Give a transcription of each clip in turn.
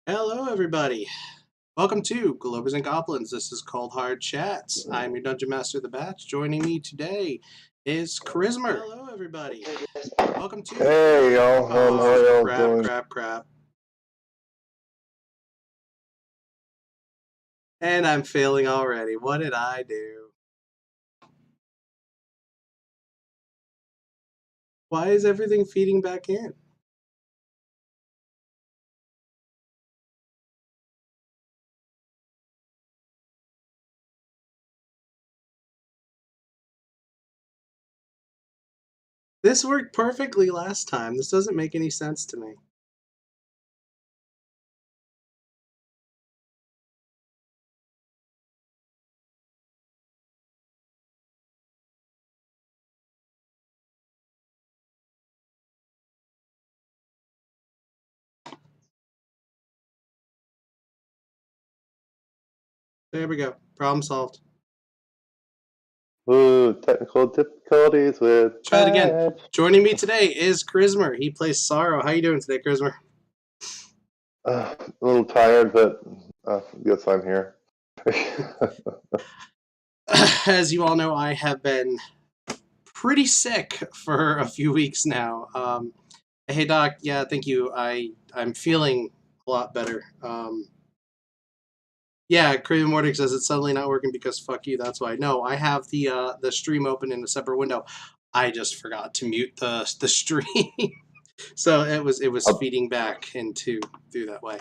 Hello, everybody. Welcome to Globers and Goblins. This is Cold Hard Chats. I'm your Dungeon Master, The Batch. Joining me today is Charisma. Hello, everybody. Welcome to. Hey, y'all. How are y'all doing? Crap. And I'm failing already. What did I do? Why is everything feeding back in? This worked perfectly last time. This doesn't make any sense to me. There we go. Problem solved. Ooh, technical difficulties with Try it again. Batch. Joining me today is Charisma. He plays Sorrow. How you doing today, Charisma? A little tired, but yes, I'm here. As you all know, I have been pretty sick for a few weeks now. Hey, Doc. Yeah, thank you. I'm feeling a lot better. Yeah, Craven Mordic says it's suddenly not working because fuck you. That's why. No, I have the stream open in a separate window. I just forgot to mute the stream, so it was feeding back into through that way.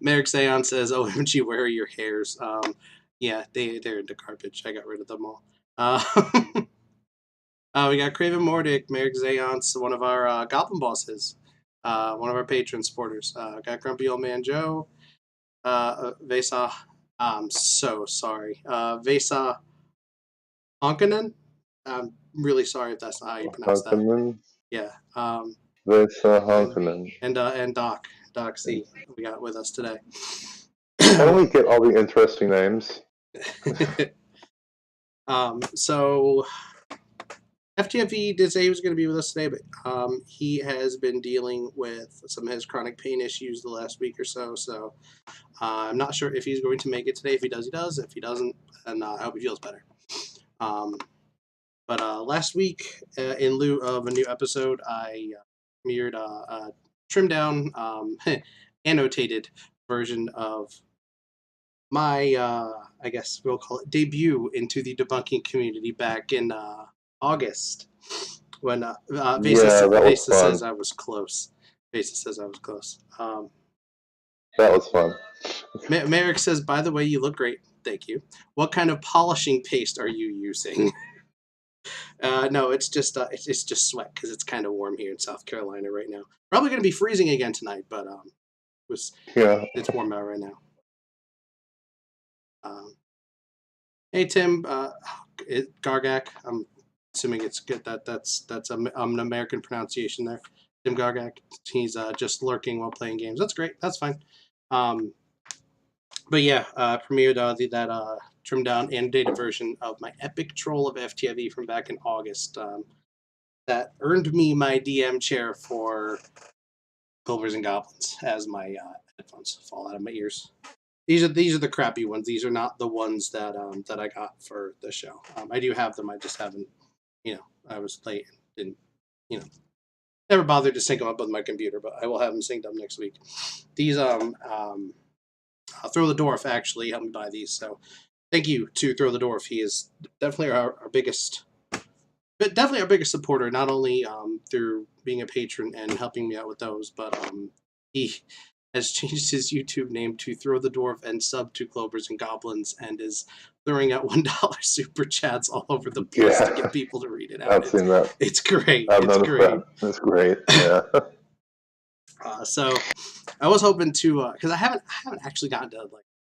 Merrick Zayon says, "OMG, where are your hairs?" Yeah, they're into garbage. I got rid of them all. We got Craven Mordic, Merrick Zayance, one of our Goblin bosses, one of our patron supporters. Got Grumpy Old Man Joe, Vesa. I'm so sorry. Vesa Honkanen. I'm really sorry if that's not how you pronounce that. Yeah. Vesa Honkanen. And Doc C. We got with us today. How do we get all the interesting names? So FTFE did say he was going to be with us today, but he has been dealing with some of his chronic pain issues the last week or so. So I'm not sure if he's going to make it today. If he does, he does. If he doesn't, then I hope he feels better. But last week, in lieu of a new episode, I premiered a trimmed down, annotated version of my, I guess we'll call it debut into the debunking community back in August, when Vesa says I was close. Vesa says I was close. That was fun. Merrick says, by the way, you look great. Thank you. What kind of polishing paste are you using? No, it's just sweat because it's kind of warm here in South Carolina right now. Probably going to be freezing again tonight, but it's warm out right now. Hey Tim, Gargak. I'm assuming it's good. That's an American pronunciation there. Tim Gargak. He's just lurking while playing games. That's great. That's fine. But yeah, premiered that trimmed down annotated version of my epic troll of FTFE from back in August. That earned me my DM chair for Goblers and Goblins as my headphones fall out of my ears. These are the crappy ones. These are not the ones that I got for the show. I do have them. I just haven't. I was late and didn't. Never bothered to sync them up with my computer, but I will have them synced up next week. These Throw the Dwarf actually helped me buy these, so thank you to Throw the Dwarf. He is definitely our biggest supporter, not only through being a patron and helping me out with those, but he has changed his YouTube name to Throw the Dwarf and sub to Globers and Goblins, and is throwing out $1 super chats all over the place to get people to read it out. I've seen that. It's great. It's great. It's great. Yeah. So I was hoping to, because I haven't actually gotten to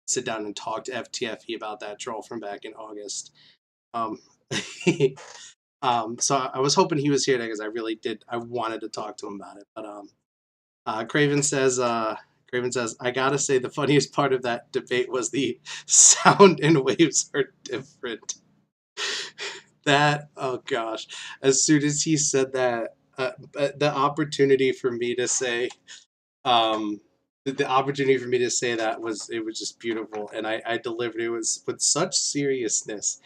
sit down and talk to FTFE about that troll from back in August. So I was hoping he was here today because I wanted to talk to him about it. But Craven says, I gotta say the funniest part of that debate was the sound and waves are different. That, oh gosh. As soon as he said that, But the opportunity for me to say, um, the opportunity for me to say that was just beautiful, and I delivered it was with such seriousness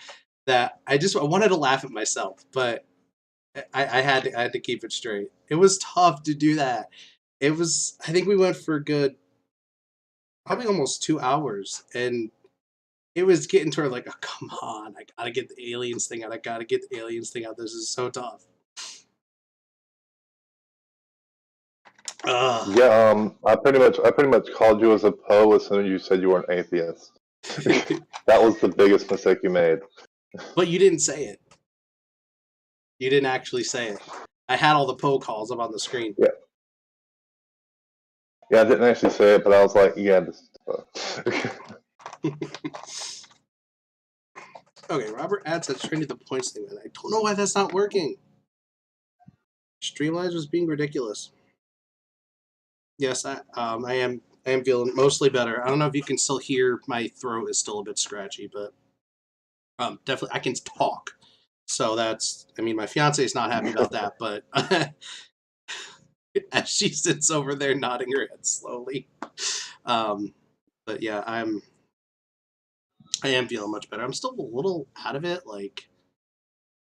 that I wanted to laugh at myself, but I had to keep it straight. It was tough to do that. It was I think we went for a good probably almost 2 hours, and it was getting toward like, oh, come on, I gotta get the aliens thing out. I gotta get the aliens thing out. This is so tough. Ugh. Yeah, I pretty much called you as a Poe as soon as you said you were an atheist. That was the biggest mistake you made. But you didn't say it. You didn't actually say it. I had all the Poe calls up on the screen. Yeah, yeah, I didn't actually say it, but I was like, yeah, this is Okay, Robert adds that training the points thing, and I don't know why that's not working. Streamlines was being ridiculous. Yes, I am feeling mostly better. I don't know if you can still hear my throat is still a bit scratchy, but definitely I can talk. So that's I mean my fiance is not happy about that, but as she sits over there nodding her head slowly. Um, but yeah, I am feeling much better. I'm still a little out of it. Like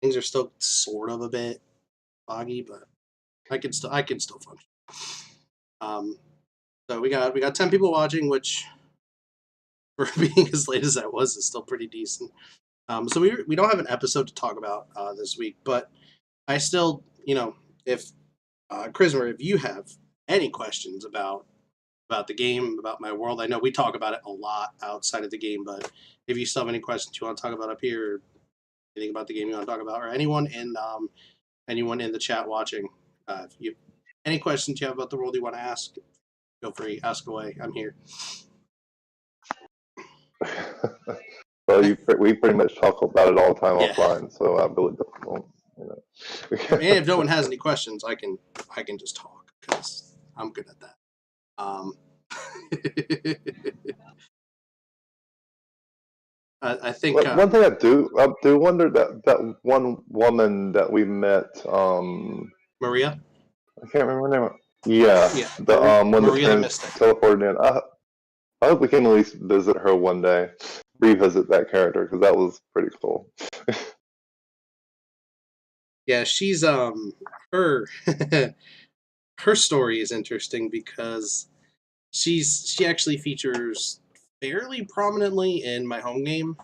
things are still sort of a bit foggy, but I can still function. Um, so we got 10 people watching, which for being as late as I was is still pretty decent. So we don't have an episode to talk about this week, but I still if Christopher, if you have any questions about the game, about my world, I know we talk about it a lot outside of the game, but if you still have any questions you want to talk about up here, or anything about the game you want to talk about, or anyone in the chat watching, if you any questions you have about the world you want to ask, feel free, ask away. I'm here. well, we pretty much talk about it all the time Yeah. offline, so I really don't, And if no one has any questions, I can just talk because I'm good at that. I think Well, one thing I do wonder that one woman that we met, Maria. I can't remember her name. Yeah, Yeah, the when the Maria the trans Mystic. teleported in. I hope we can at least visit her one day, revisit that character because that was pretty cool. Yeah, she's her her story is interesting because she actually features fairly prominently in my home game.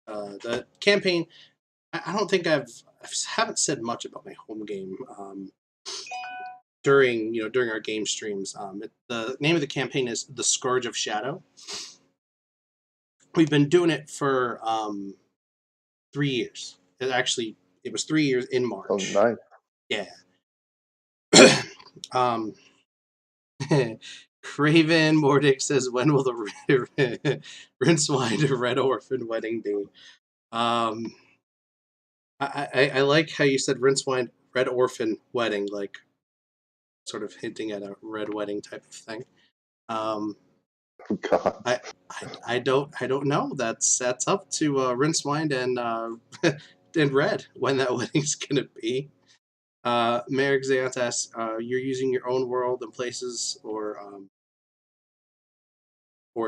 The campaign. I don't think I haven't said much about my home game during our game streams. The name of the campaign is The Scourge of Shadow. We've been doing it for 3 years. It was 3 years in Oh, March. nice. Yeah. um, Craven Mordic says, "When will the Rinswine Red Orphan wedding be?" Um, I like how you said Rinswine Red Orphan wedding, like sort of hinting at a red wedding type of thing. Um, God. I don't know. That's up to Rinswine and Red when that wedding's gonna be. Merrick Zant asks, "You're using your own world and places, or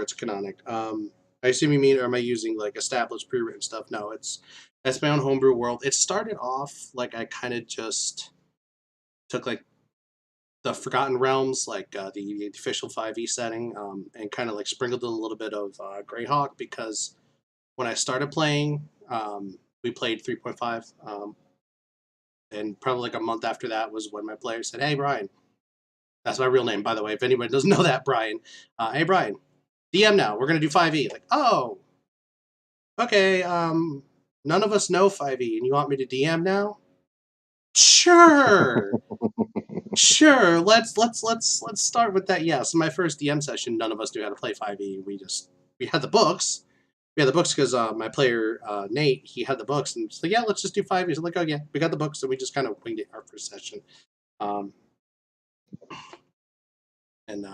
it's canonic?" I assume you mean, or am I using like established pre-written stuff? No, that's my own homebrew world. It started off like I kind of just took like the Forgotten Realms, like the official 5e setting, and kind of like sprinkled in a little bit of Greyhawk because when I started playing, we played 3.5, and probably like a month after that was when my player said, "Hey, Brian." That's my real name, by the way. If anybody doesn't know that, Brian. Hey, Brian, DM now. We're gonna do 5e. Like, oh, okay. None of us know 5e, and you want me to DM now? Sure, sure. Let's start with that. Yeah. So my first DM session, none of us knew how to play 5e. We had the books. We had the books because my player Nate, he had the books, and so yeah, let's just do 5e. So like, oh yeah, we got the books, and we just kind of winged it our first session. Um, and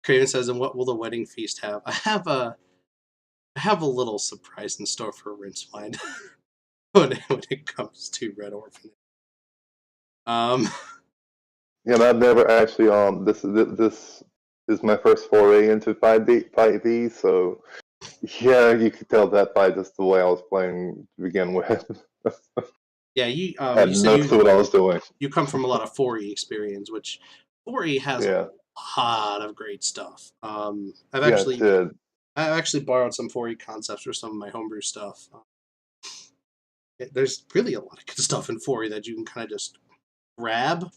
Craven says, "And what will the wedding feast have?" I have a little surprise in store for Rinswine when it comes to Red Orphan. Yeah, I've never actually this is my first foray into 5e, so yeah, you could tell that by just the way I was playing to begin with. Yeah, I had you said no clue what I was doing. you come from a lot of 4E experience, which 4E has a Yeah, lot of great stuff. yeah, it did. I've actually borrowed some 4E concepts for some of my homebrew stuff. There's really a lot of good stuff in 4E that you can kind of just grab,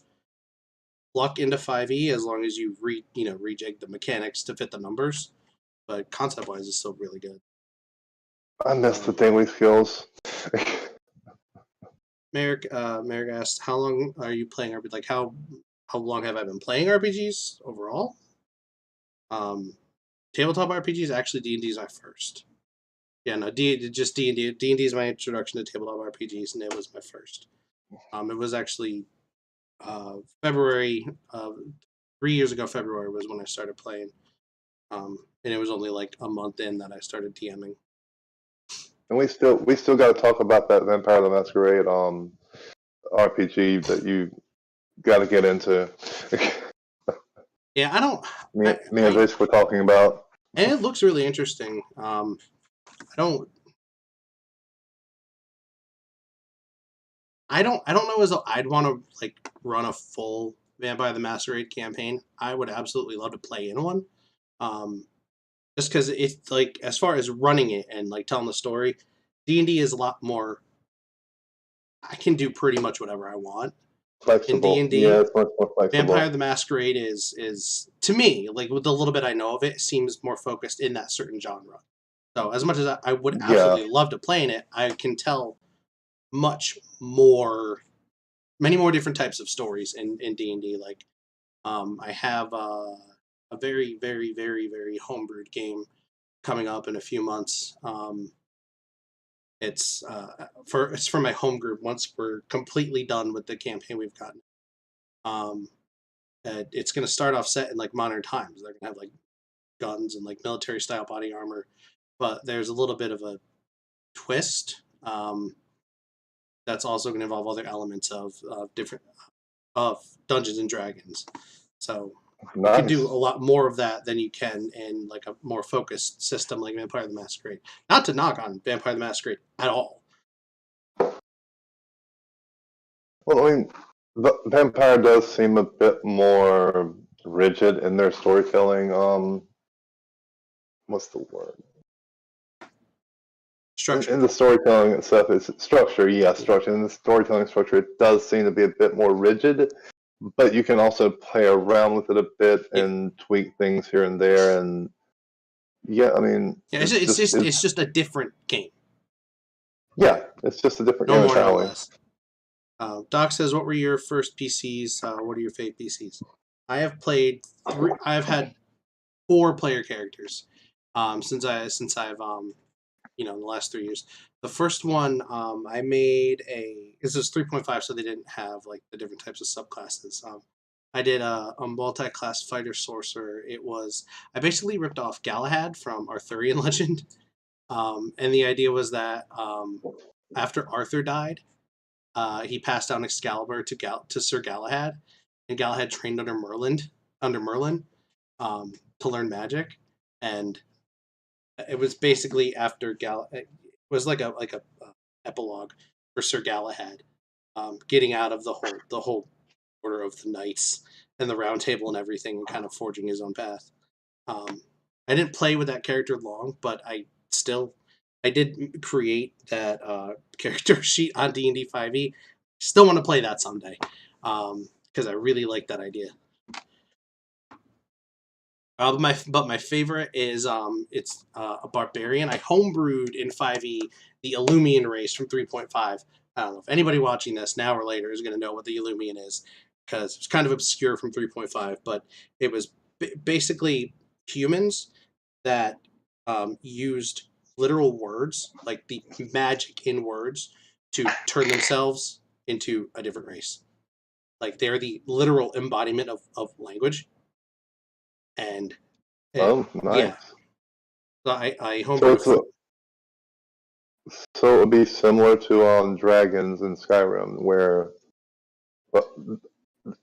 pluck into 5E as long as you rejig the mechanics to fit the numbers. But concept wise, it's still really good. I missed the Um, daily skills. Merrick asked, "How long are you playing RPG? Like how long have I been playing RPGs overall?" Um, Tabletop RPGs, actually D&D is my first. Yeah, no, just D&D. D&D is my introduction to tabletop RPGs, and it was my first. It was actually February. 3 years ago, February was when I started playing. And it was only like a month in that I started DMing. And we still got to talk about that Vampire the Masquerade RPG that you got to get into. Yeah, I don't. Me and Rich were talking about. And it looks really interesting. I don't. I don't know as though I'd want to like run a full Vampire the Masquerade campaign. I would absolutely love to play in one. Um, just because it's like as far as running it and like telling the story, D&D is a lot more. I can do pretty much whatever I want in D Flexible. and Yeah, D. it's much more Vampire flexible. the Masquerade is to me like with the little bit I know of it seems more focused in that certain genre. So as much as I would Yeah, absolutely love to play in it, I can tell much more, many more different types of stories in D&D. Like I have a very very very very homebrewed game coming up in a few months. It's for my home group. Once we're completely done with the campaign we've gotten, um, it's going to start off set in like modern times. They're going to have like guns and like military style body armor, but there's a little bit of a twist. That's also going to involve other elements of different of Dungeons and Dragons. So you can do a nice. lot more of that than you can in like a more focused system like Vampire the Masquerade. Not to knock on Vampire the Masquerade at all. Well, I mean, Vampire does seem a bit more rigid in their storytelling. What's the word? In Structure. the storytelling itself, it's structure. Yeah, structure. In the storytelling structure, it does seem to be a bit more rigid, but you can also play around with it a bit Yeah, and tweak things here and there. And yeah, I mean, yeah. It's it's just a different game. yeah, it's just a different No game more, no entirely. less. Doc says, "What were your first PCs? What are your favorite PCs?" I have played three. I've had four player characters since I've in the last 3 years. The first one I made a this is 3.5, so they didn't have like the different types of subclasses. I did a multi-class fighter sorcerer. I basically ripped off Galahad from Arthurian Legend, and the idea was that after Arthur died, he passed down Excalibur to Sir Galahad, and Galahad trained under Merlin to learn magic, and it was basically after It was like a epilogue for Sir Galahad, getting out of the whole order of the knights and the Round Table and everything, and kind of forging his own path. Um, I didn't play with that character long, but I did create that character sheet on D&D 5e. Still want to play that someday because I really like that idea. But my favorite is it's a barbarian. I homebrewed in 5e the Illumian race from 3.5. I don't know if anybody watching this now or later is going to know what the Illumian is because it's kind of obscure from 3.5, but it was basically humans that used literal words, like the magic in words, to turn themselves into a different race. Like they're the literal embodiment of language, and it, Oh, yeah, nice. so I So homebrewed it's so it would be similar to Dragons in Skyrim, where But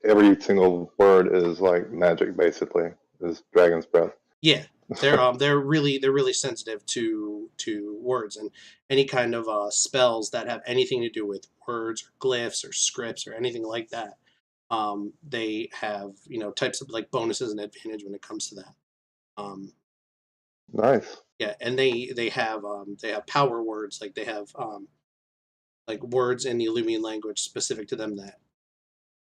every single word is like magic, basically. Is dragon's breath. Yeah, they're really sensitive to words and any kind of spells that have anything to do with words or glyphs or scripts or anything like that. They have types of like bonuses and advantage when it comes to that. Um, Nice. yeah, and they have power words, like they have like words in the Illumian language specific to them that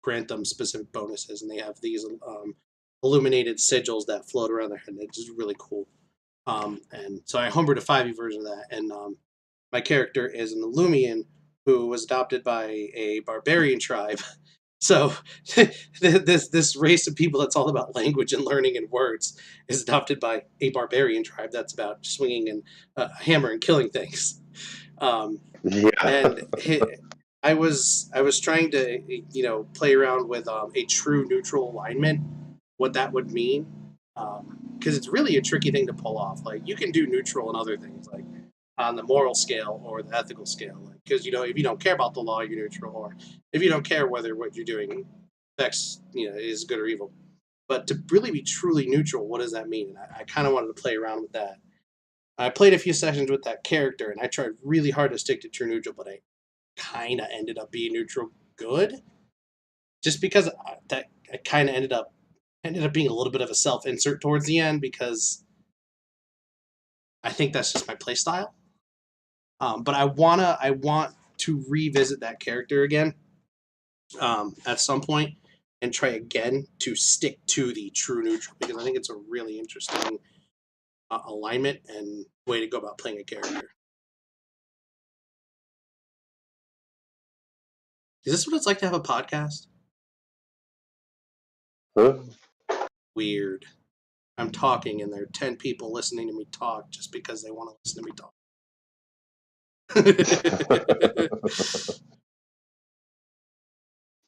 grant them specific bonuses, and they have these illuminated sigils that float around their head. It's just really cool. And so I homebrewed a 5e version of that, and my character is an Illumian who was adopted by a barbarian tribe. So this race of people that's all about language and learning and words is adopted by a barbarian tribe that's about swinging and a hammer and killing things. Um, Yeah. and I was trying to play around with a true neutral alignment, what that would mean, because it's really a tricky thing to pull off. Like you can do neutral and other things like on the moral scale or the ethical scale, because if you don't care about the law, you're neutral, or if you don't care whether what you're doing affects is good or evil. But to really be truly neutral, what does that mean? And I kind of wanted to play around with that. I played a few sessions with that character, and I tried really hard to stick to true neutral, but I kind of ended up being neutral good, just because that I kind of ended up being a little bit of a self insert towards the end, because I think that's just my play style. But I want to revisit that character again at some point and try again to stick to the true neutral, because I think it's a really interesting alignment and way to go about playing a character. Is this what it's like to have a podcast? Huh? Weird. I'm talking and there are 10 people listening to me talk just because they want to listen to me talk.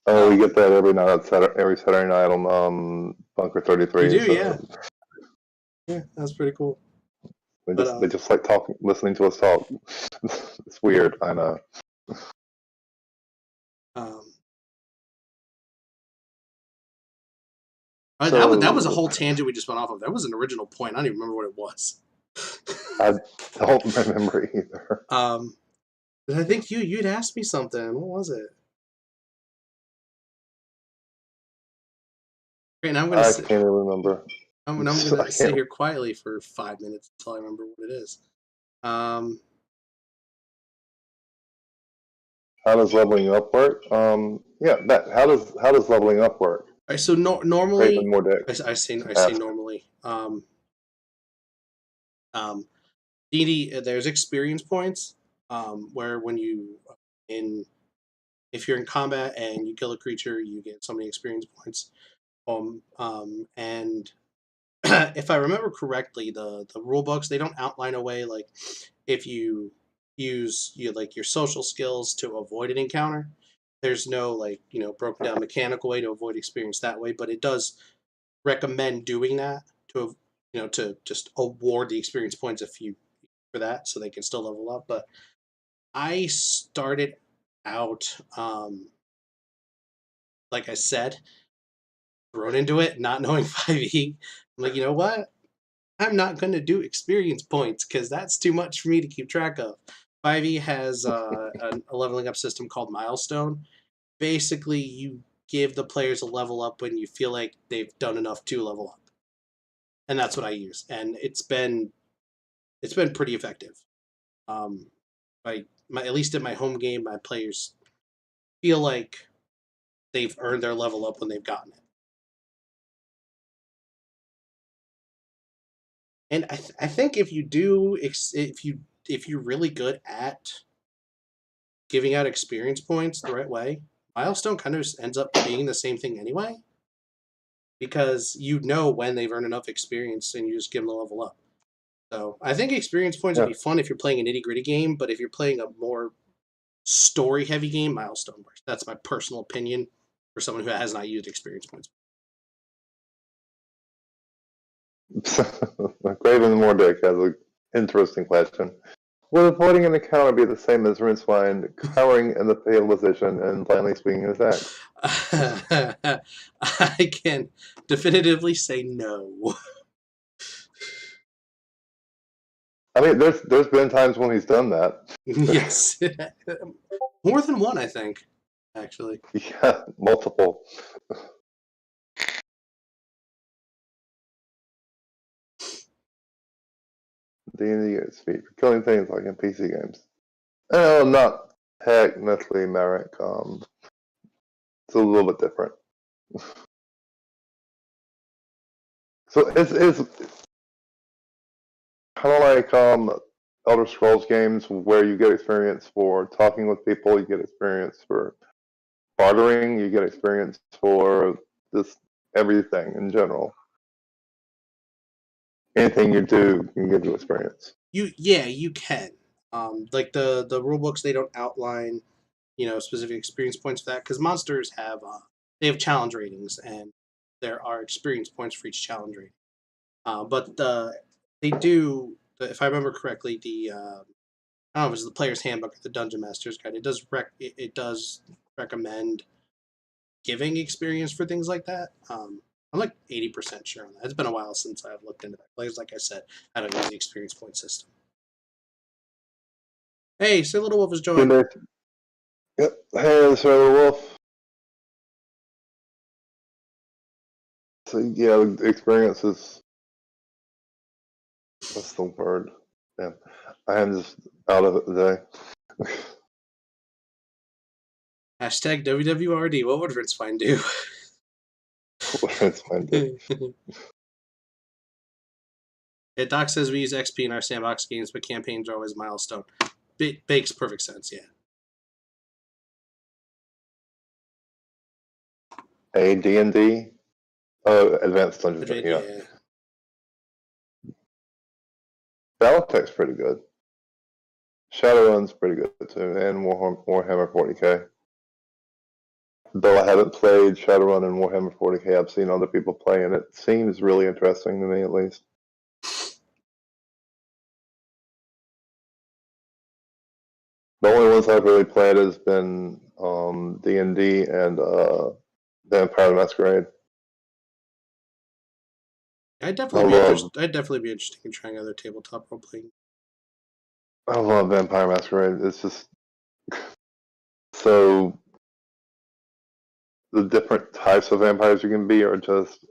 Oh, we get that every night, every Saturday night on Bunker 33. You do, so yeah. Yeah, that's pretty cool. They just like talking, listening to us talk. It's weird, I know. That was a whole tangent we just went off of. That was an original point. I don't even remember what it was. I don't remember either. But I think you'd asked me something. What was it? Okay, now I can't even remember. I'm gonna sit here quietly for 5 minutes until I remember what it is. How does leveling up work? Yeah, how does leveling up work? All right, so normally, more deck. I say normally. There's experience points, where when if you're in combat and you kill a creature, you get so many experience points. And if I remember correctly, the rule books, they don't outline a way like if you use your social skills to avoid an encounter. There's no broken down mechanical way to avoid experience that way, but it does recommend doing that to just award the experience points for that, so they can still level up. But I started out, like I said, thrown into it, not knowing 5e. I'm like, you know what? I'm not going to do experience points because that's too much for me to keep track of. 5e has a leveling up system called Milestone. Basically, you give the players a level up when you feel like they've done enough to level up, and that's what I use, and it's been pretty effective. At least in my home game, my players feel like they've earned their level up when they've gotten it. And I think if you're really good at giving out experience points the right way, Milestone kind of just ends up being the same thing anyway, because when they've earned enough experience and you just give them the level up. So I think experience points would be fun if you're playing a nitty gritty game, but if you're playing a more story heavy game, Milestone works. That's my personal opinion for someone who has not used experience points. Graven Mordick has an interesting question. Will avoiding an encounter be the same as Rincewind cowering in the fatal position and blindly swinging his axe? I can definitively say no. I mean, there's been times when he's done that. Yes. More than one, I think, actually. Yeah, multiple. D&D gets feet for killing things like in PC games. Oh, not technically Merrick. It's a little bit different. So it's kind of like Elder Scrolls games where you get experience for talking with people, you get experience for bartering, you get experience for just everything in general. Anything you do can give you experience. You can. Like the rule books, they don't outline specific experience points for that because monsters have they have challenge ratings and there are experience points for each challenge rating. But they do, if I remember correctly, I don't know if it's the player's handbook or the dungeon master's guide. It does recommend giving experience for things like that. I'm like 80% sure on that. It's been a while since I've looked into that. Like I said, I don't use the experience point system. Hey, Sir Little Wolf has joined. Yep. Hey, this is the Wolf. So yeah, the experience is what's the word? Yeah, I am just out of it today. Hashtag WWRD. What would Ritzfine do? It's fine. Yeah, Doc says we use XP in our sandbox games, but campaigns are always a milestone. Makes perfect sense, yeah. A D&D, Advanced Dungeons. Yeah, Yeah. Battletech's pretty good. Shadowrun's pretty good too, and Warhammer 40k. Though I haven't played Shadowrun and Warhammer 40k, I've seen other people play, and it seems really interesting to me, at least. The only ones I've really played has been D&D and Vampire the Masquerade. I'd I definitely be love, interested. I'd definitely be interested in trying other tabletop role playing. I love Vampire Masquerade. It's just so the different types of vampires you can be are just,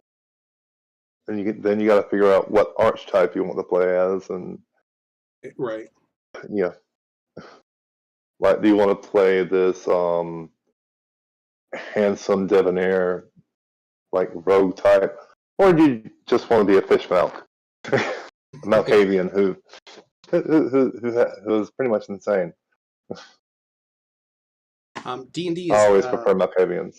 and then you got to figure out what archetype you want to play as, and Right. yeah, like do you want to play this handsome debonair like rogue type, or do you just want to be a fishmouth, a Malkavian who is pretty much insane? D&D I is always prefer Malkavians.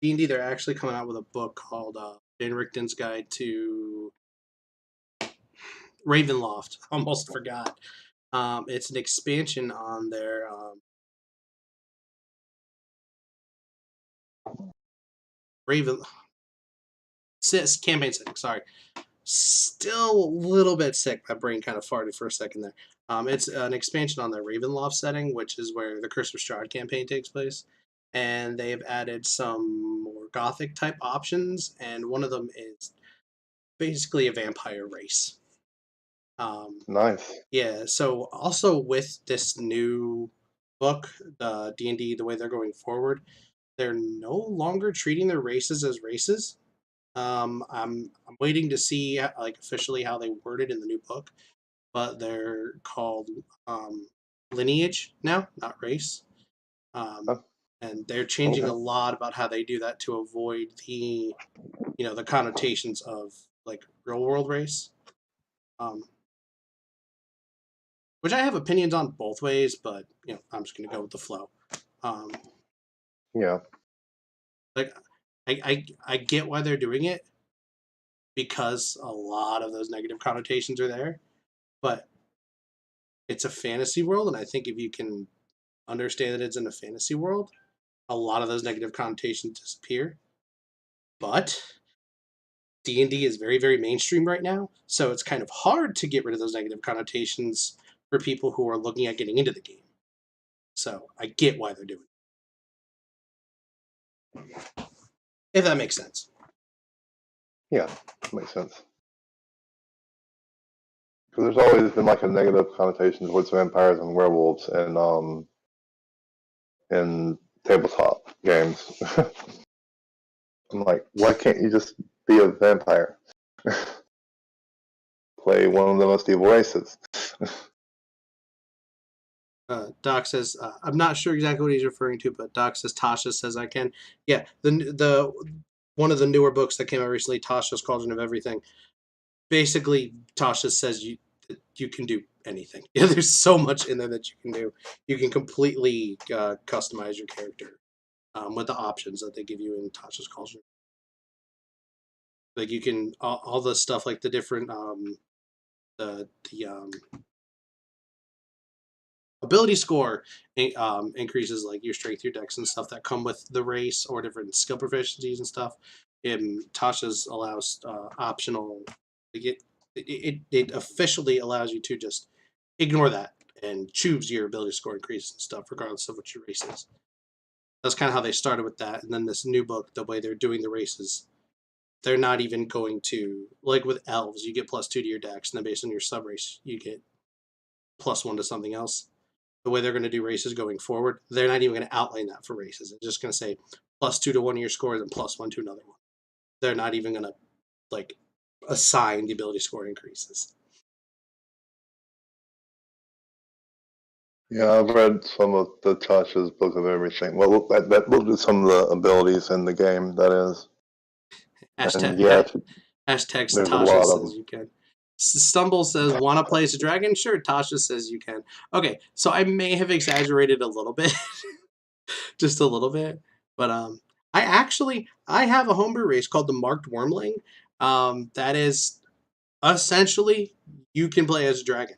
D&D. They're actually coming out with a book called Jane Richten's Guide to Ravenloft. Almost forgot. It's an expansion on their Raven campaign setting. Sorry, still a little bit sick. My brain kind of farted for a second there. It's an expansion on the Ravenloft setting, which is where the Curse of Strahd campaign takes place. And they've added some more gothic type options, and one of them is basically a vampire race. Nice. Yeah, so also with this new book, the D&D, the way they're going forward, they're no longer treating their races as races. I'm waiting to see like officially how they word it in the new book, but they're called lineage now, not race. Um, Oh, and they're changing a okay. lot about how they do that to avoid the connotations of like real world race. Um, which I have opinions on both ways, but I'm just gonna go with the flow. Um, Yeah. like I get why they're doing it because a lot of those negative connotations are there, but it's a fantasy world, and I think if you can understand that it's in a fantasy world, a lot of those negative connotations disappear. But D&D is very, very mainstream right now, so it's kind of hard to get rid of those negative connotations for people who are looking at getting into the game. So I get why they're doing it. If that makes sense. Yeah, makes sense. Because there's always been like a negative connotation towards vampires and werewolves in tabletop games. I'm like, why can't you just be a vampire? Play one of the most evil races. Doc says, I'm not sure exactly what he's referring to, but Doc says Tasha says I can. Yeah, the one of the newer books that came out recently, Tasha's Cauldron of Everything. Basically, Tasha says you can do anything. Yeah, there's so much in there that you can do. You can completely customize your character with the options that they give you in Tasha's Cauldron. Like you can all the stuff like the different the ability score increases like your strength, your dex, and stuff that come with the race or different skill proficiencies and stuff. Tasha's allows optional. Like it officially allows you to just ignore that and choose your ability score increase and stuff, regardless of what your race is. That's kind of how they started with that, and then this new book, the way they're doing the races, they're not even going to like with elves. You get +2 to your dex, and then based on your sub race, you get +1 to something else. The way they're going to do races going forward, they're not even going to outline that for races. They're just going to say +2 to one of your scores and +1 to another one. They're not even going to like assign the ability score increases. Yeah, I've read some of the Tasha's Book of Everything. Well, that looked at some of the abilities in the game, that is. And yeah, Hashtag there's a Tasha lot of says them. you can. Stumble says, want to play as a dragon? Sure, Tasha says you can. Okay, so I may have exaggerated a little bit. Just a little bit. But I have a homebrew race called the Marked Wormling. That is essentially you can play as a dragon.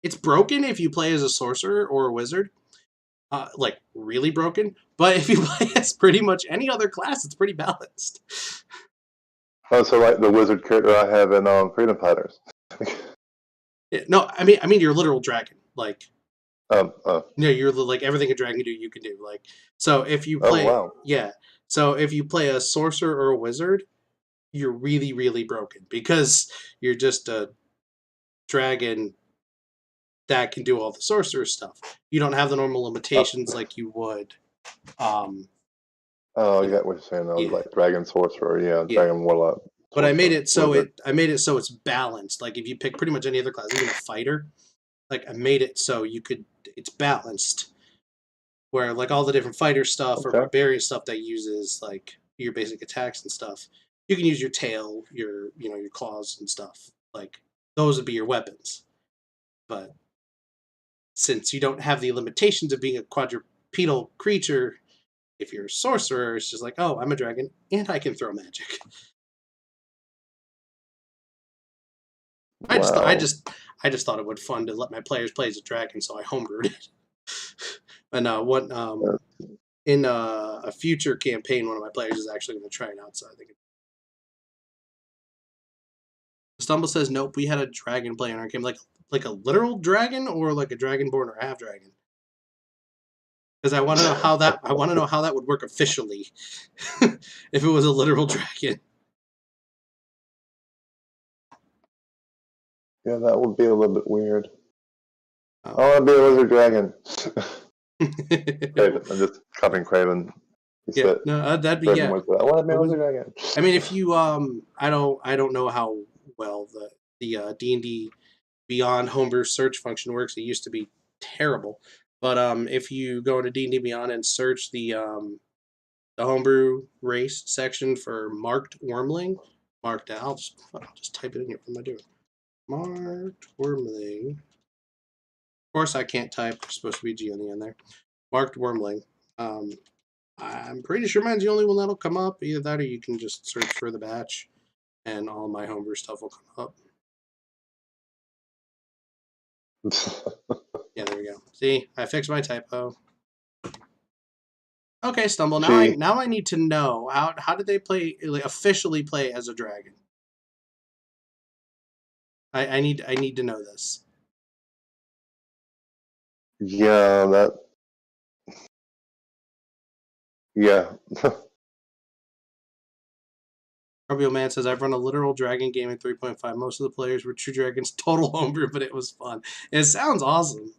It's broken if you play as a sorcerer or a wizard. Like really broken. But if you play as pretty much any other class, it's pretty balanced. Oh, so like the wizard character I have in Freedom Fighters. No, I mean your literal dragon. Like Oh, you're like everything a dragon can do, you can do. Like so if you oh play wow. yeah. So if you play a sorcerer or a wizard, you're really, really broken because you're just a dragon that can do all the sorcerer stuff. You don't have the normal limitations like you would. Oh, You I know, get what you're saying. Though, yeah, like Dragon Sorcerer, yeah, yeah. Dragon Warlock, But Sorcerer, Wizard. I made it so it's balanced. Like if you pick pretty much any other class, even a fighter, like I made it so it's balanced. Where like all the different fighter stuff or Okay. barbarian stuff that uses like your basic attacks and stuff, you can use your tail, your your claws and stuff. Like those would be your weapons. But since you don't have the limitations of being a quadrupedal creature, if you're a sorcerer, it's just like, oh, I'm a dragon and I can throw magic. Wow. I just thought it would fun to let my players play as a dragon, so I homebrewed it. And what Uh, in a future campaign, one of my players is actually going to try it out. So I think Stumble says, nope, we had a dragon play in our game, like a literal dragon or like a dragonborn or a half dragon. Because I want to know how that would work officially, if it was a literal dragon. yeah, that would be a little bit weird. Oh. I want to be a lizard dragon. Craven. I'm just copying Craven. He Yeah, said, no, that'd be Craven yeah. went to that. I want to be a lizard dragon. I mean, if you I don't know how well the D&D Beyond homebrew search function works. It used to be terrible, but if you go into D&D Beyond and search the homebrew race section for Marked Wormling, marked out. I'll just type it in here. What am I doing? Marked Wormling. Of course, I can't type. There's supposed to be G on the end there. Marked Wormling. Um, I'm pretty sure mine's the only one that'll come up. Either that or you can just search for the batch and all my homebrew stuff will come up. Yeah, there we go. See, I fixed my typo. Okay, Stumble. Gee, Now I need to know how did they play like officially play as a dragon? I need to know this. yeah, Yeah. Rubio Man says, I've run a literal dragon game in 3.5. Most of the players were true dragons, total homebrew, but it was fun. It sounds awesome.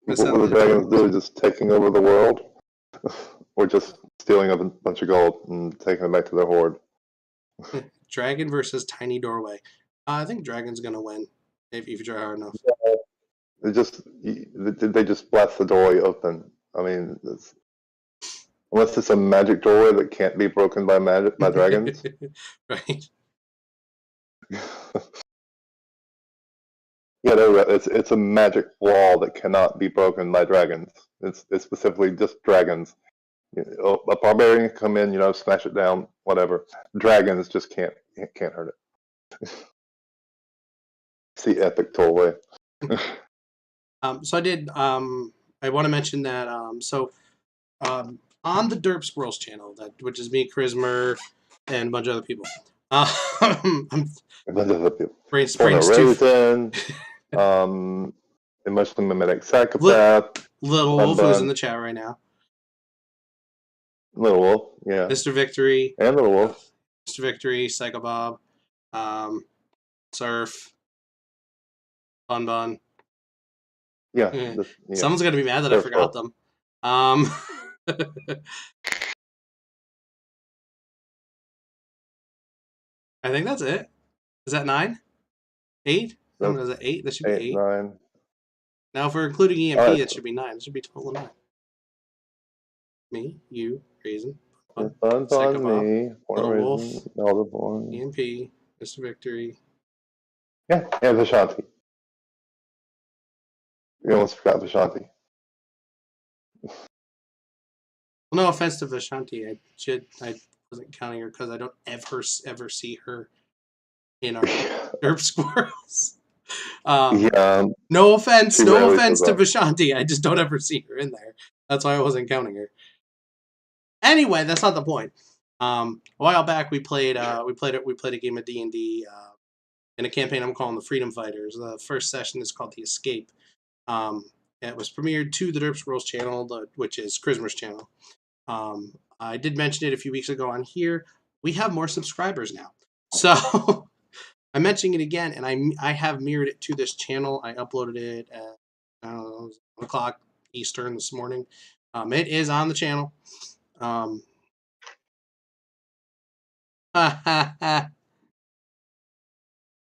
What were the dragons doing? Just taking over the world? Or just stealing a bunch of gold and taking it back to their horde? Dragon versus Tiny Doorway. I think Dragon's going to win if you try hard enough. They just blast the doorway open. I mean, unless it's a magic doorway that can't be broken by dragons. Right. Yeah, it's a magic wall that cannot be broken by dragons. It's specifically just dragons. A barbarian can come in, smash it down, whatever. Dragons just can't hurt it. See epic doorway. So I did. I want to mention that. On the Derp Squirrels channel, which is me, Charisma, and a bunch of other people. I'm brain springs Raisin, emotionally mimetic psychopath, Little Wolf, who's in the chat right now. Little Wolf, yeah. Mr. Victory. And Little Wolf. Mr. Victory, Psycho Bob, Surf, Bun Bun. Yeah. Someone's gonna be mad that I forgot them. I think that's it. Is that 9? 8? No, is it 8? That should be 8. 9. Now, if we're including EMP, it should be 9. It should be total 9. Me, you, Raisin, Bun, me, Little Wolf, Elderborn, EMP, Mr. Victory. Yeah, and Vishanti. You almost forgot Vishanti. Well, no offense to Vishanti. I wasn't counting her because I don't ever see her in our Derp Squirrels. No offense to Vishanti. I just don't ever see her in there. That's why I wasn't counting her. Anyway, that's not the point. A while back, we played a game of D&D in a campaign I'm calling the Freedom Fighters. The first session is called the Escape. It was premiered to the Derp Squirrels channel, which is Charisma's channel. I did mention it a few weeks ago on here. We have more subscribers now, so I'm mentioning it again, and I have mirrored it to this channel. I uploaded it at 1 o'clock Eastern this morning. It is on the channel.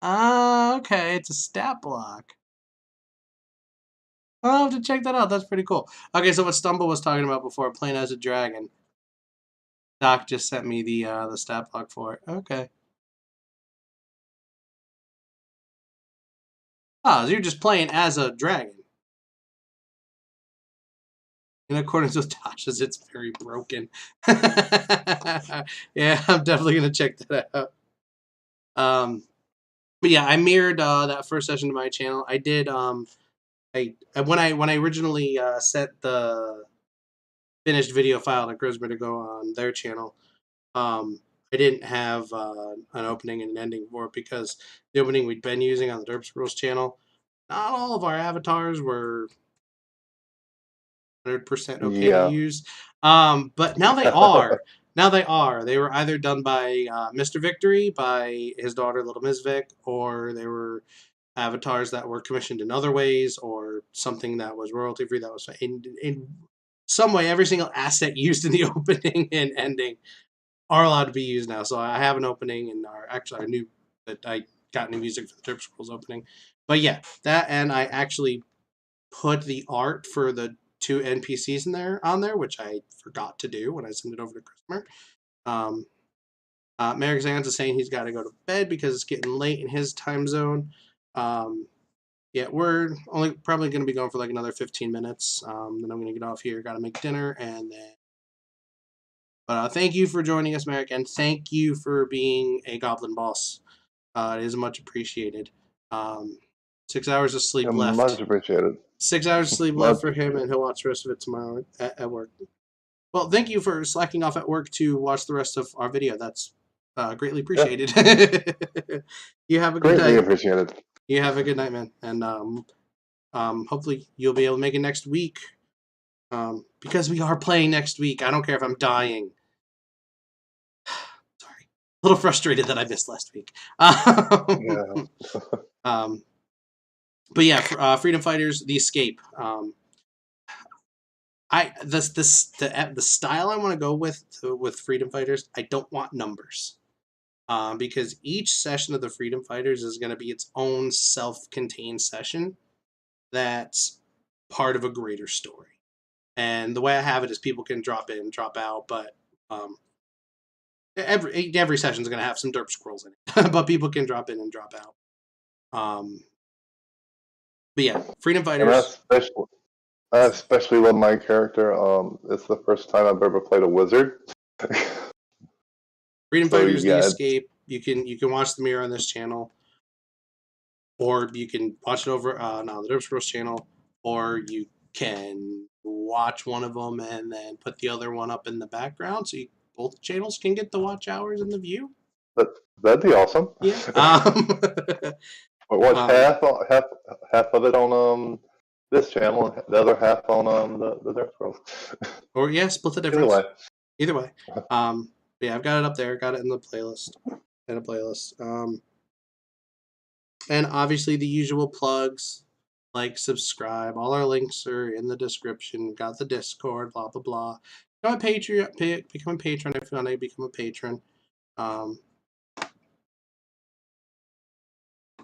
Okay, it's a stat block. I'll have to check that out. That's pretty cool. Okay, so what Stumble was talking about before, playing as a dragon. Doc just sent me the stat block for it. Okay. Oh, so you're just playing as a dragon. In accordance with Tasha's, it's very broken. Yeah, I'm definitely gonna check that out. But yeah, I mirrored that first session to my channel. I did when I originally set the finished video file to Charisma to go on their channel, I didn't have an opening and an ending for it because the opening we'd been using on the Derp Squirrels channel, not all of our avatars were 100% okay to use. But now they are. Now they are. They were either done by Mr. Victory, by his daughter Little Ms. Vic, or they were avatars that were commissioned in other ways, or something that was royalty free. That was in some way. Every single asset used in the opening and ending are allowed to be used now. So I have an opening, and our new that I got new music for the Derp Squirrels opening. But yeah, that, and I actually put the art for the 2 NPCs on there, which I forgot to do when I sent it over to Charisma. Merrick Zans is saying he's got to go to bed because it's getting late in his time zone. Yeah, we're only probably going to be going for like another 15 minutes. Then I'm going to get off here. Got to make dinner, and then. But thank you for joining us, Merrick, and thank you for being a Goblin Boss. It is much appreciated. 6 hours of sleep left. Much appreciated. 6 hours of sleep left for him, and he'll watch the rest of it tomorrow at work. Well, thank you for slacking off at work to watch the rest of our video. That's greatly appreciated. Yeah. You have a good night. Greatly appreciated. You have a good night, man. And hopefully you'll be able to make it next week. Because we are playing next week. I don't care if I'm dying. Sorry. A little frustrated that I missed last week. Yeah. But yeah, Freedom Fighters, The Escape. The style I want to go with Freedom Fighters. I don't want numbers, because each session of the Freedom Fighters is going to be its own self-contained session that's part of a greater story. And the way I have it is people can drop in, drop out, but every session is going to have some derp scrolls in it, but people can drop in and drop out. But yeah, Freedom And Fighters. I especially love my character. It's the first time I've ever played a wizard. Freedom So Fighters, The yeah, Escape. You can watch the mirror on this channel, or you can watch it over on the Derp Scrolls channel, or you can watch one of them and then put the other one up in the background, so both channels can get the watch hours and the view. that'd be awesome. Yeah. Or watch Um, half of it on this channel, and the other half on the Dark Scrolls. or yeah, split the Either difference. way. Either way. Yeah, I've got it up there. Got it in the playlist. And obviously the usual plugs, like subscribe. All our links are in the description. We've got the Discord, blah blah blah. Become a Patreon. Become a patron if you want to become a patron.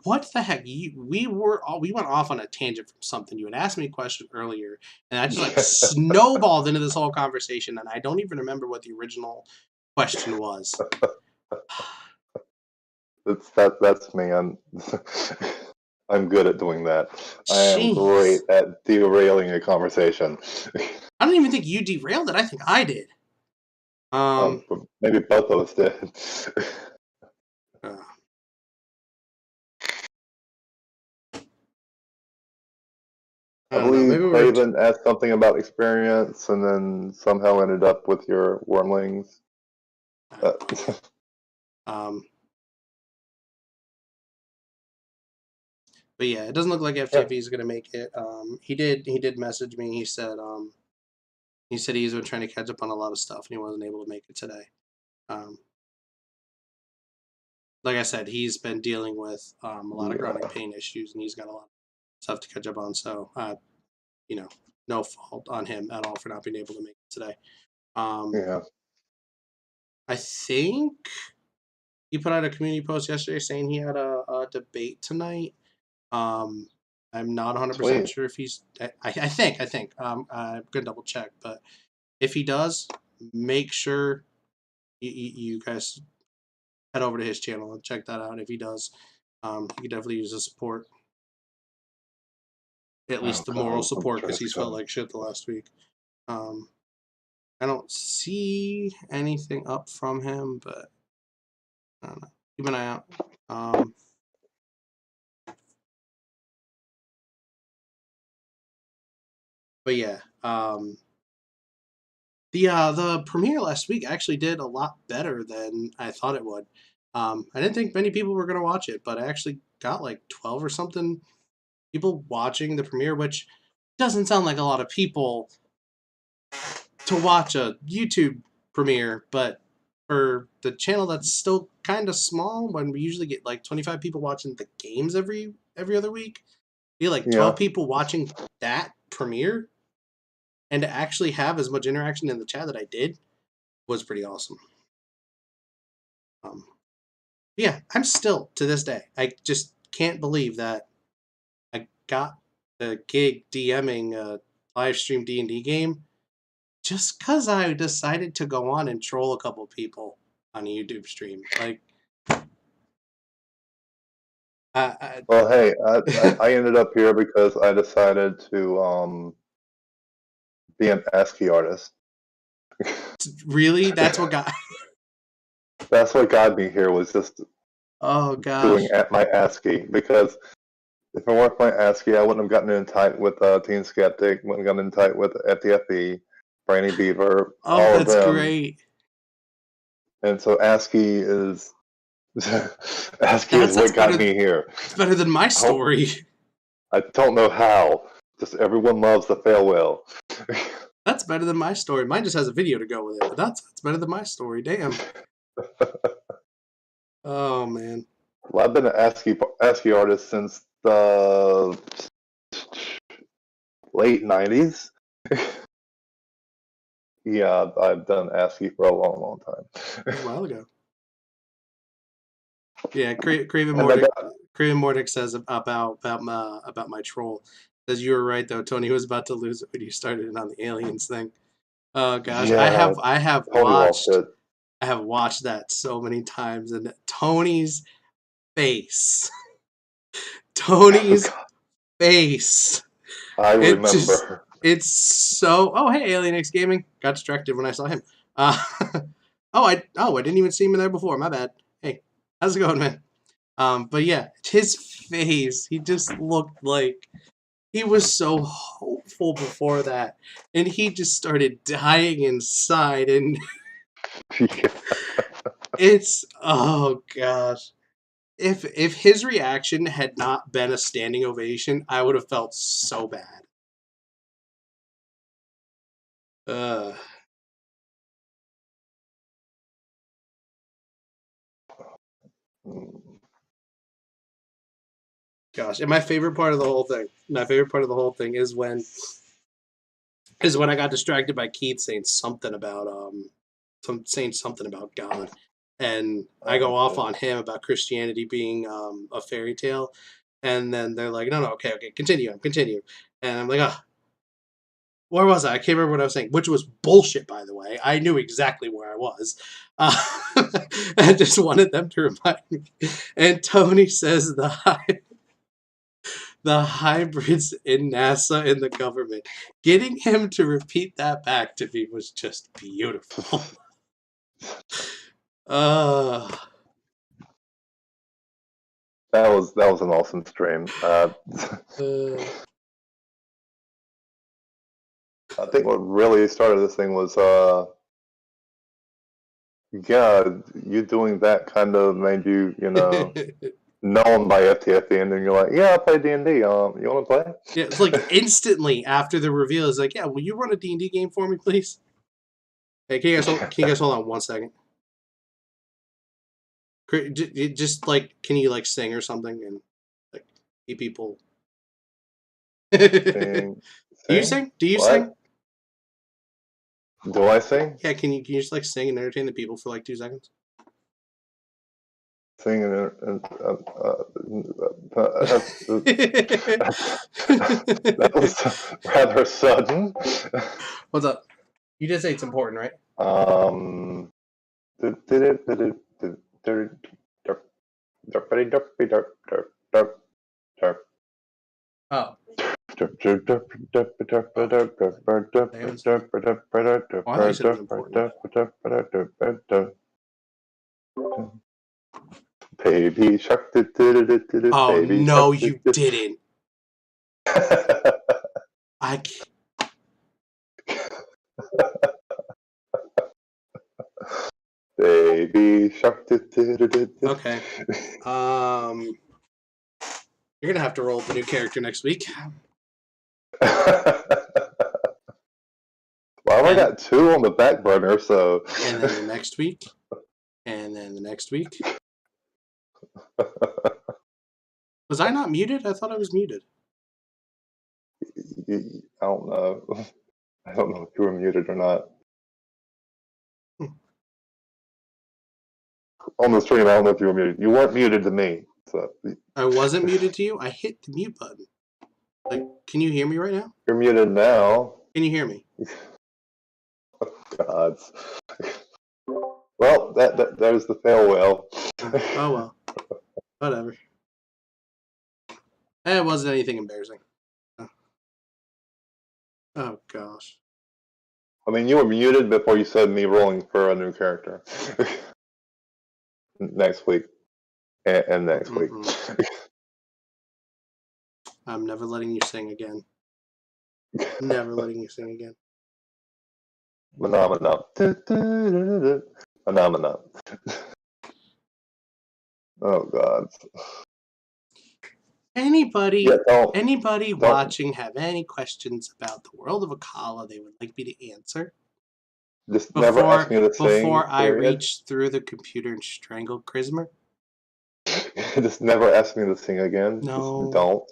What the heck? We went off on a tangent from something. You had asked me a question earlier, and I just like snowballed into this whole conversation, and I don't even remember what the original question was. That's me. I'm good at doing that. I am Jeez. great at derailing a conversation. I don't even think you derailed it. I think I did. Maybe both of us did. Uh, I I don't know. believe Maybe we were. Craven asked something about experience, and then somehow ended up with your wormlings. Um, but yeah, it doesn't look like Yeah. FTFE is going to make it. He did message me. He said he's been trying to catch up on a lot of stuff and he wasn't able to make it today. Like I said, he's been dealing with a lot of chronic pain issues and he's got a lot of stuff to catch up on. So, no fault on him at all for not being able to make it today. Yeah. I think he put out a community post yesterday saying he had a debate tonight. I'm not 100% sure if he's. I think. I'm gonna double check, but if he does, make sure you guys head over to his channel and check that out. If he does, he could definitely use the support, at least Oh, the moral God, I'm support, because stressed. he's felt like shit the last week. I don't see anything up from him, but I don't know. Keep an eye out. But yeah, the premiere last week actually did a lot better than I thought it would. I didn't think many people were gonna watch it, but I actually got like 12 or something people watching the premiere, which doesn't sound like a lot of people to watch a YouTube premiere, but for the channel that's still kind of small, when we usually get like 25 people watching the games every other week, be like 12 Yeah. people watching that premiere, and to actually have as much interaction in the chat that I did was pretty awesome. Yeah, I'm still to this day. I just can't believe that I got the gig DMing a live stream D&D game just because I decided to go on and troll a couple people on a YouTube stream. Like, Well, hey, I ended up here because I decided to be an ASCII artist. really, that's what got. That's what got me here, was just Oh doing gosh. at my ASCII, because if I weren't playing ASCII, I wouldn't have gotten in tight with Teen Skeptic, wouldn't have gotten in tight with FTFE, Brainy Beaver, Oh, all of that's them. great. And so ASCII is ASCII is That's what got better. me here. It's better than my story. I don't know how. Just everyone loves the fail well. That's better than my story. Mine just has a video to go with it, but that's better than my story. Damn. Oh man. Well, I've been an ASCII artist since the late '90s. Yeah, I've done ASCII for a long, long time. That was a while ago. Yeah, Craven And I Mordic. got, Craven Mordic says about my troll. Says you were right though. Tony was about to lose it when you started it on the aliens thing. Oh gosh, yeah, Tony lost it. I have watched that so many times, and Tony's face, Tony's face. I It just, remember. it's so. Oh hey, Alien X Gaming. Got distracted when I saw him. I didn't even see him in there before. My bad. Hey, how's it going, man? But yeah, his face, he just looked like he was so hopeful before that, and he just started dying inside, and Yeah. it's oh gosh. If his reaction had not been a standing ovation, I would have felt so bad. Uh, gosh, and my favorite part of the whole thing, is when I got distracted by Keith saying something about saying something about God, and I go off Okay. on him about Christianity being a fairy tale, and then they're like, no, okay, continue, and I'm like, oh, where was I? I can't remember what I was saying, which was bullshit, by the way. I knew exactly where I was. Uh, I just wanted them to remind me. And Tony says the hybrids in NASA and the government. Getting him to repeat that back to me was just beautiful. Uh, That was an awesome stream. I think what really started this thing was yeah, you doing that kind of made you, known by FTFE, and then you're like, yeah, I play D&D. You want to play? yeah, it's like instantly after the reveal, it's like, yeah, will you run a D&D game for me, please? Hey, can you guys hold on 1 second? Just like, can you like sing or something and like keep people? Do Sing, you sing? sing? Do you sing? What? Do I sing? Yeah, can you just like sing and entertain the people for like 2 seconds? Sing and that was rather sudden. What's up? You did say it's important, right? Um, Oh, oh, I thought you said it was important. Baby shark, Oh baby no, shark. you didn't. I can't. Baby shark. Okay. You're gonna have to roll with the new character next week. Well, I got two on the back burner, so. And then the next week. And then the next week. Was I not muted? I thought I was muted. I don't know. I don't know if you were muted or not. On the stream, I don't know if you were muted. You weren't muted to me. So I wasn't muted to you. I hit the mute button. Like, can you hear me right now? you're muted now. Can you hear me? Gods. Well, there's the fail whale. Oh well. Whatever. It wasn't anything embarrassing. Oh gosh. I mean, you were muted before you said me rolling for a new character. Next week. And next week. I'm never letting you sing again. Never letting you sing again. Phenomena. Phenomena. Oh, God. Anybody, Yeah, anybody don't. watching have any questions about the world of Acala they would like me to answer Just never ask me to sing, before I period. reach through the computer and strangle Chrismer? Just never ask me to sing again. Just No, don't.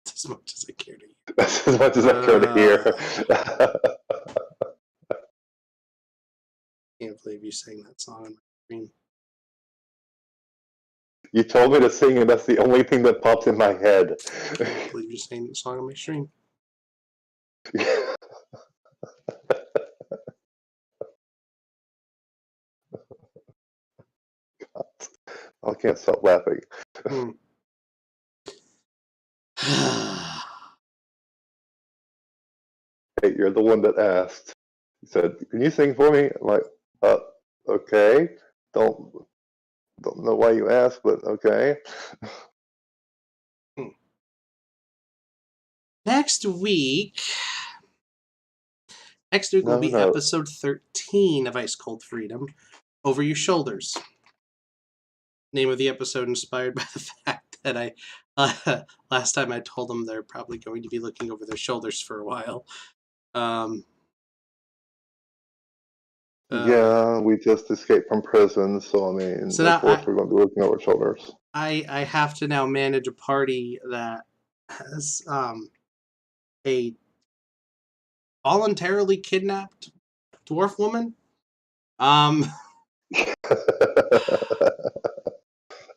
as much as I care to hear. That's as much as I care to hear. Can't believe you sang that song on my screen. You told me to sing, and that's the only thing that popped in my head. Can't believe you sang that song on my stream. I can't stop laughing. Hey, you're the one that asked. He said, "Can you sing for me?" I'm like, okay. Don't know why you asked, but okay. Next week will be No. episode 13 of Ice Cold Freedom, Over Your Shoulders. Name of the episode inspired by the fact that last time I told them they're probably going to be looking over their shoulders for a while. Yeah, we just escaped from prison, so I mean, So of now course we're going to be looking over our shoulders. I have to now manage a party that has a voluntarily kidnapped dwarf woman. I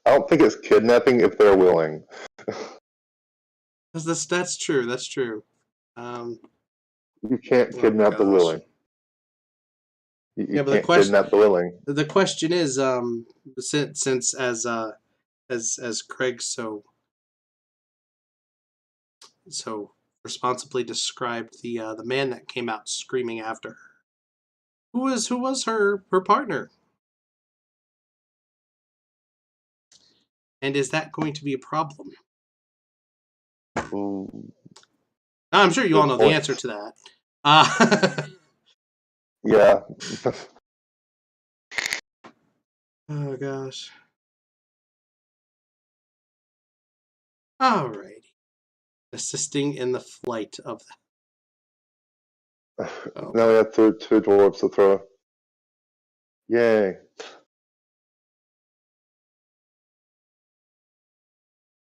don't think it's kidnapping if they're willing. That's true. That's true. You can't kidnap the willing. You But can't kidnap the willing. the question is, since as Craig so responsibly described the man that came out screaming after her, who was her partner, and is that going to be a problem? Ooh, I'm sure you all know the point. answer to that. Yeah. Oh gosh. Alrighty. Assisting in the flight of the. Oh. Now we have two dwarves to throw. Yay.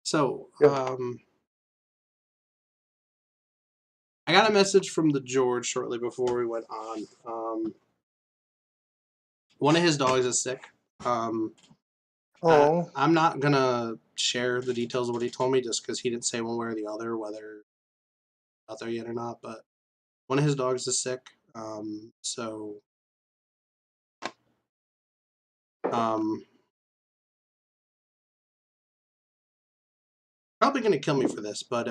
So, Yeah. I got a message from the George shortly before we went on. One of his dogs is sick. I'm not gonna share the details of what he told me just because he didn't say one way or the other whether out there yet or not. But one of his dogs is sick. Probably gonna kill me for this, but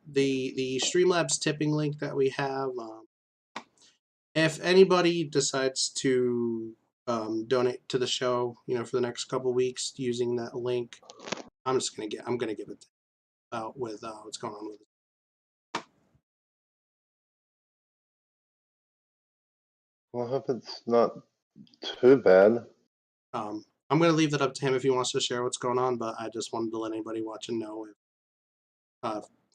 the Streamlabs tipping link that we have, if anybody decides to donate to the show, for the next couple weeks using that link, I'm gonna give it out with what's going on with it. Well, I hope it's not too bad. I'm gonna leave that up to him if he wants to share what's going on, but I just wanted to let anybody watching know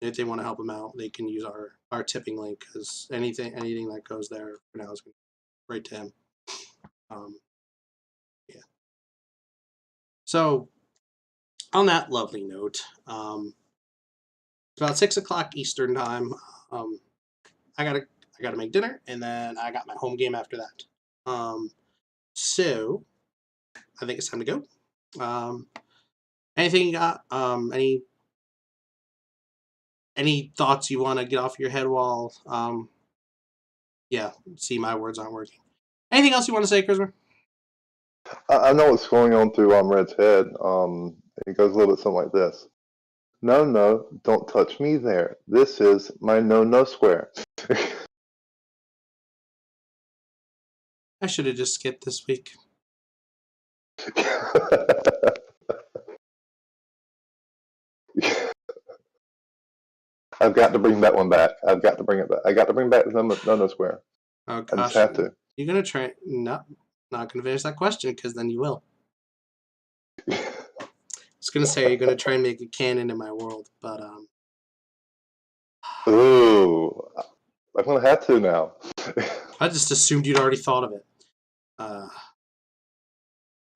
if they want to help him out, they can use our tipping link, because anything that goes there for now is going right to him. Yeah. So on that lovely note, it's about 6:00 Eastern time. I gotta make dinner, and then I got my home game after that. So I think it's time to go. Anything you got? Any thoughts you want to get off your head while? Yeah. See, my words aren't working. Anything else you want to say, Christopher? I know what's going on through Red's head. It goes a little bit something like this. No, don't touch me there. This is my no square. I should have just skipped this week. I've got to bring that one back. I've got to bring it back. I got to bring back the no square. Oh gosh, I just have to. You're gonna try? Not gonna finish that question because then you will. was gonna say, you're gonna try and make a canon in my world, but Ooh, I'm gonna have to now. I just assumed you'd already thought of it.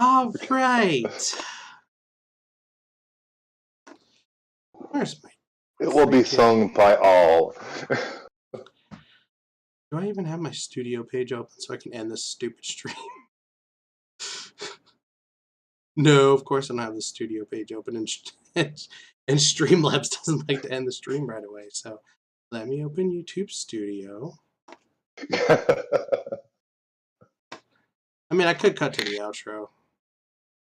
All right. Where's my? It will be sung freaking- by all. Do I even have my studio page open so I can end this stupid stream? No, of course I don't have the studio page open, and Streamlabs doesn't like to end the stream right away. So let me open YouTube Studio. I mean, I could cut to the outro.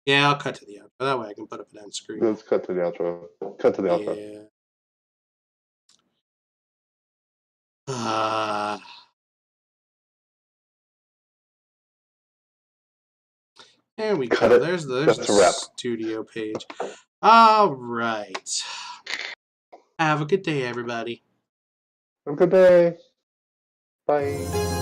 Yeah, I'll cut to the outro. That way I can put up an end screen. Let's cut to the outro. Cut to the outro. Yeah. There we Cut go. it. There's That's the a wrap. studio page. All right. Have a good day, everybody. Have a good day. Bye.